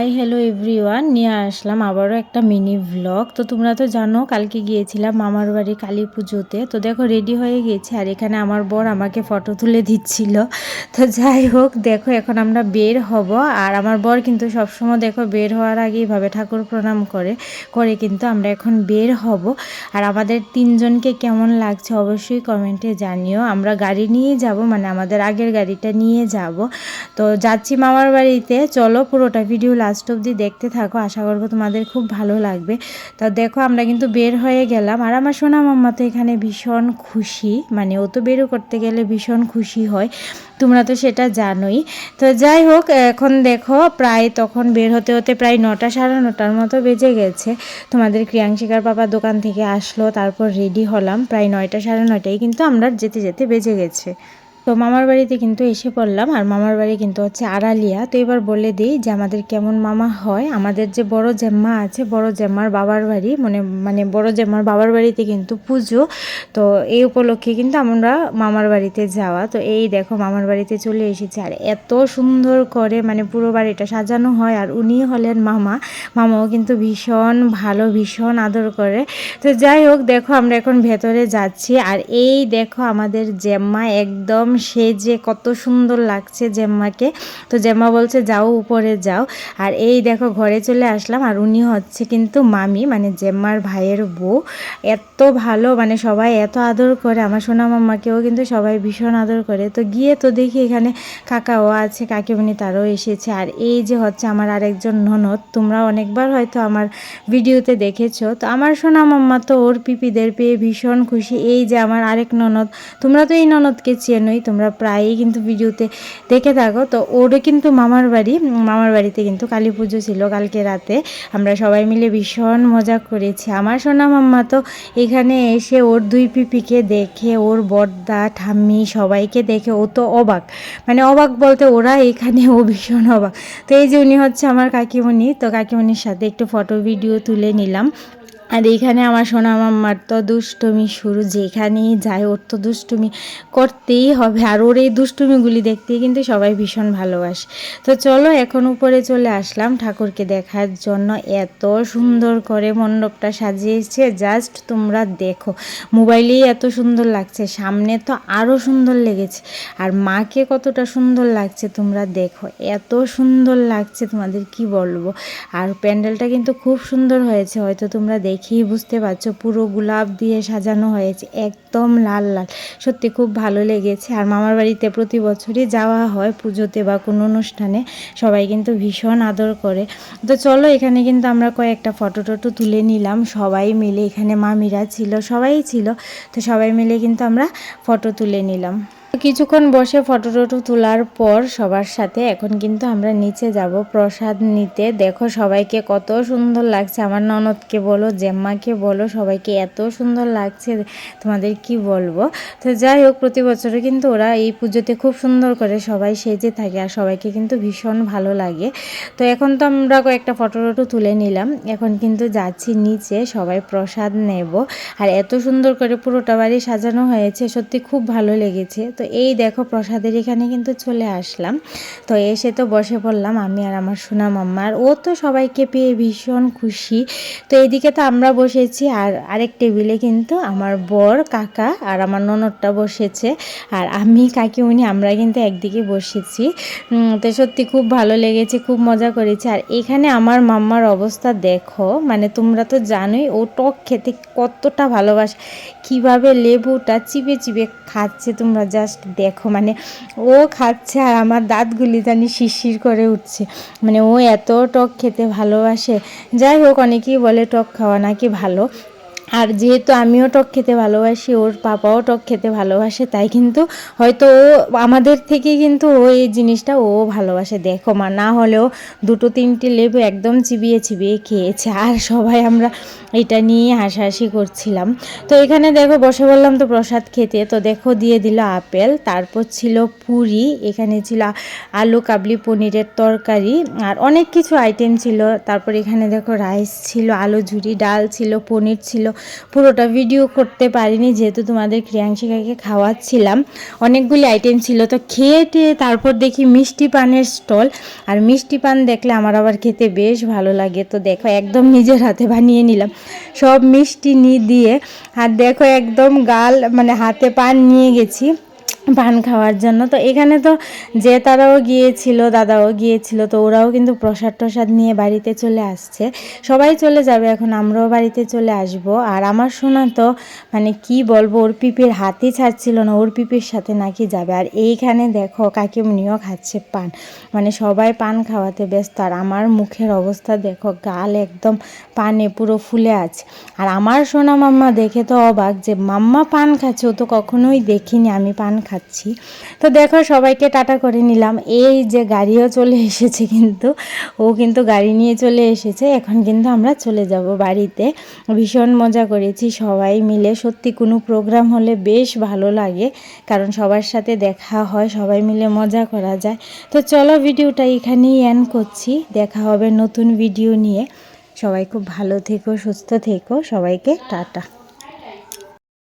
Hi hello everyone, নিয়ে আসলাম আবারও একটা মিনি ভ্লগ। তো তোমরা তো জানো কালকে গিয়েছিলাম মামার বাড়ি কালী পুজোতে। তো দেখো রেডি হয়ে গেছে, আর এখানে আমার বর আমাকে ফটো তুলে দিচ্ছিল। তো যাই হোক, দেখো এখন আমরা বের হব। আর আমার বর কিন্তু সবসময় দেখো বের হওয়ার আগে এইভাবে ঠাকুর প্রণাম করে করে কিন্তু আমরা এখন বের হব। আর আমাদের তিনজনকে কেমন লাগছে অবশ্যই কমেন্টে জানিও। আমরা গাড়ি নিয়ে যাব, মানে আমাদের আগের গাড়িটা নিয়ে যাব। তো যাচ্ছি মামার বাড়িতে, চলো পুরোটা ভিডিও লাস্ট অবধি দেখতে থাকো, আশা করবো তোমাদের খুব ভালো লাগবে। তো দেখো আমরা কিন্তু বের হয়ে গেলাম, আর আমার সোনা মাম্মা তো এখানে ভীষণ খুশি, মানে ও তো বেরো করতে গেলে ভীষণ খুশি হয়, তোমরা তো সেটা জানোই। তো যাই হোক, এখন দেখো প্রায় তখন বের হতে হতে প্রায় 9টা সাড়ে 9টার মতো বেজে গেছে। তোমাদের ক্রিয়াংশিকার বাবা দোকান থেকে আসলো, তারপর রেডি হলাম, প্রায় 9টা সাড়ে 9টায় কিন্তু আমরা যেতে যেতে বেজে গেছে। তো মামার বাড়িতে কিন্তু এসে পড়লাম, আর মামার বাড়ি কিন্তু হচ্ছে আড়ালিয়া। তো এবার বলে দিই যে আমাদের কেমন মামা হয়। আমাদের যে বড় জেম্মা আছে, বড় জেম্মার বাবার বাড়ি, মানে বড় জেম্মার বাবার বাড়িতে কিন্তু পুজো। তো এই উপলক্ষে কিন্তু আমরা মামার বাড়িতে যাওয়া। তো এই দেখো মামার বাড়িতে চলে এসেছি, আর এত সুন্দর করে মানে পুরো বাড়িটা সাজানো হয়। আর উনি হলেন মামা, মামাও কিন্তু ভীষণ ভালো, ভীষণ আদর করে। তো যাই হোক, দেখো আমরা এখন ভেতরে যাচ্ছি, আর এই দেখো আমাদের জেম্মা একদম সেজে কত সুন্দর লাগছে জেম্মাকে। তো জেম্মা বলছে যাও উপরে যাও। আর এই দেখো ঘরে চলে আসলাম, আর উনি হচ্ছে কিন্তু মামি, মানে জেম্মার ভাইয়ের বউ। এত ভালো, মানে সবাই এত আদর করে, আমার সোনা মাম্মাকেও কিন্তু সবাই ভীষণ আদর করে। তো গিয়ে তো দেখি এখানে কাকাও আছে, কাকিমণি তারও এসেছে। আর এই যে হচ্ছে আমার আরেকজন ননদ, তোমরা অনেকবার হয়তো আমার ভিডিওতে দেখেছো। তো আমার সোনা মাম্মা তো ওর পিপিদের পেয়ে ভীষণ খুশি। এই যে আমার আরেক ননদ, তোমরা তো এই ননদকে চেনোই, তোমরা প্রায়ই কিন্তু ভিডিওতে দেখে থাকো। তো ওরও কিন্তু মামার বাড়ি, মামার বাড়িতে কিন্তু কালী পুজো ছিল কালকে রাতে, আমরা সবাই মিলে ভীষণ মজা করেছি। আমার সোনা মাম্মা তো এখানে এসে ওর দুই পিপিকে দেখে, ওর বড়দা ঠাম্মি সবাইকে দেখে ও তো অবাক, মানে অবাক বলতে ওরা এখানে, ও ভীষণ অবাক। তো এই যে উনি হচ্ছে আমার কাকিমণি, তো কাকিমণির সাথে একটু ফটো ভিডিও তুলে নিলাম। আর এইখানে আমার সোনা মাম্মার তো দুষ্টুমি শুরু, যেখানেই যায় ওর তো দুষ্টুমি করতেই হবে, আর ওর এই দুষ্টুমিগুলি দেখতেই কিন্তু সবাই ভীষণ ভালোবাসে। তো চলো এখন উপরে চলে আসলাম ঠাকুরকে দেখার জন্য। এত সুন্দর করে মণ্ডপটা সাজিয়েছে, জাস্ট তোমরা দেখো, মোবাইলেই এত সুন্দর লাগছে, সামনে তো আরও সুন্দর লেগেছে। আর মাকে কতটা সুন্দর লাগছে তোমরা দেখো, এত সুন্দর লাগছে তোমাদের কি বলবো। আর প্যান্ডেলটা কিন্তু খুব সুন্দর হয়েছে, হয়তো তোমরা দেখেই বুঝতে পারছো, পুরো গোলাপ দিয়ে সাজানো হয়েছে, একদম লাল লাল, সত্যি খুব ভালো লেগেছে। আর মামার বাড়িতে প্রতি বছরই যাওয়া হয় পুজোতে বা কোনো অনুষ্ঠানে, সবাই কিন্তু ভীষণ আদর করে। তো চলো এখানে কিন্তু আমরা কয়েকটা ফটো টটো তুলে নিলাম সবাই মিলে, এখানে মামিরা ছিল, সবাই ছিল। তো সবাই মিলে কিন্তু আমরা ফটো তুলে নিলাম। কিছুক্ষণ বসে ফটো টটো তোলার পর সবার সাথে এখন কিন্তু আমরা নিচে যাব প্রসাদ নিতে। দেখো সবাইকে কত সুন্দর লাগছে, আমার ননদকে বলো, জেম্মাকে বলো, সবাইকে এত সুন্দর লাগছে তোমাদের কি বলবো। তো যাই হোক, প্রতি বছরে কিন্তু ওরা এই পুজোতে খুব সুন্দর করে সবাই সেজে থাকে, আর সবাইকে কিন্তু ভীষণ ভালো লাগে। তো এখন তো আমরা কয়েকটা ফটো টটো তুলে নিলাম, এখন কিন্তু যাচ্ছি নিচে, সবাই প্রসাদ নেব। আর এত সুন্দর করে পুরোটা বাড়ি সাজানো হয়েছে, সত্যি খুব ভালো লেগেছে। তো এই দেখো প্রসাদের এখানে কিন্তু চলে আসলাম। তো এসে তো বসে পড়লাম আমি আর আমার সোনা মাম্মা, আর ও তো সবাইকে পেয়ে ভীষণ খুশি। তো এইদিকে তো আমরা বসেছি, আর আরেক টেবিলে কিন্তু আমার বর, কাকা আর আমার ননদটা বসেছে, আর আমি কাকিমণি আমরা কিন্তু একদিকে বসেছি। তো সত্যি খুব ভালো লেগেছে, খুব মজা করেছি। আর এখানে আমার মাম্মার অবস্থা দেখো, মানে তোমরা তো জানোই ও টক খেতে কতটা ভালোবাসে, কিভাবে লেবুটা চিপে চিপে খাচ্ছে, তোমরা জাস্ট দেখো, মানে ও খাচ্ছে আর আমার দাঁতগুলি জানি শিরশির করে উঠছে, মানে ও এত টক খেতে ভালোবাসে। যাই হোক, অনেকেই বলে টক খাওয়া নাকি ভালো, আর যেহেতু আমিও টক খেতে ভালোবাসি, ওর পাপাও টক খেতে ভালোবাসে, তাই কিন্তু হয়তো ও আমাদের থেকে কিন্তু ও এই জিনিসটা ও ভালোবাসে। দেখো মা, না হলেও দুটো তিনটে লেবু একদম চিবিয়ে চিবিয়ে খেয়েছে, আর সবাই আমরা এটা নিয়ে হাসাহাসি করছিলাম। তো এখানে দেখো বসে বললাম তো প্রসাদ খেতে, তো দেখো দিয়ে দিল আপেল, তারপর ছিল পুরি, এখানে ছিল আলু কাবলি পনিরের তরকারি, আর অনেক কিছু আইটেম ছিল। তারপর এখানে দেখো রাইস ছিল, আলু ঝুরি, ডাল ছিল, পনির ছিল, পুরোটা ভিডিও করতে পারিনি, যেহেতু তোমাদের ক্রিয়াংশিকাকে খাওয়াচ্ছিলাম। অনেকগুলি আইটেম ছিল, তো খেয়ে টেয়ে তারপর দেখি মিষ্টি পানের স্টল। আর মিষ্টি পান দেখলে আমার আবার খেতে বেশ ভালো লাগে। তো দেখো একদম নিজের হাতে বানিয়ে নিলাম সব মিষ্টি দিয়ে। আর দেখো একদম গাল মানে হাতে পান নিয়ে গেছি পান খাওয়ার জন্য। তো এখানে তো যে তারাও গিয়েছিল, দাদাও গিয়েছিল, তো ওরাও কিন্তু প্রসাদ টসাদ নিয়ে বাড়িতে চলে আসছে। সবাই চলে যাবে এখন, আমরাও বাড়িতে চলে আসব। আর আমার সোনা তো মানে কি বলবো, ওর পিপির হাতই ছাড়ছিল না, ওর পিপির সাথে নাকি যাবে। আর এইখানে দেখো কাকিমনিও খাচ্ছে পান, মানে সবাই পান খাওয়াতে ব্যস্ত। আর আমার মুখের অবস্থা দেখো, গাল একদম পানে পুরো ফুলে আছে। আর আমার সোনা মাম্মা দেখে তো অবাক যে মাম্মা পান খাচ্ছে, ও তো কখনোই দেখিনি আমি পান খাচ্ছি। তো দেখো সবাইকে টাটা করে নিলাম। এই যে গাড়িও চলে এসেছে, কিন্তু ও কিন্তু গাড়ি নিয়ে চলে এসেছে। এখন কিন্তু আমরা চলে যাব বাড়িতে। ভীষণ মজা করেছি সবাই মিলে, সত্যি কোনো প্রোগ্রাম হলে বেশ ভালো লাগে, কারণ সবার সাথে দেখা হয়, সবাই মিলে মজা করা যায়। তো চলো ভিডিওটা এখানেই এন্ড করছি, দেখা হবে নতুন ভিডিও নিয়ে। সবাই খুব ভালো থেকো, সুস্থ থেকো, সবাইকে টাটা।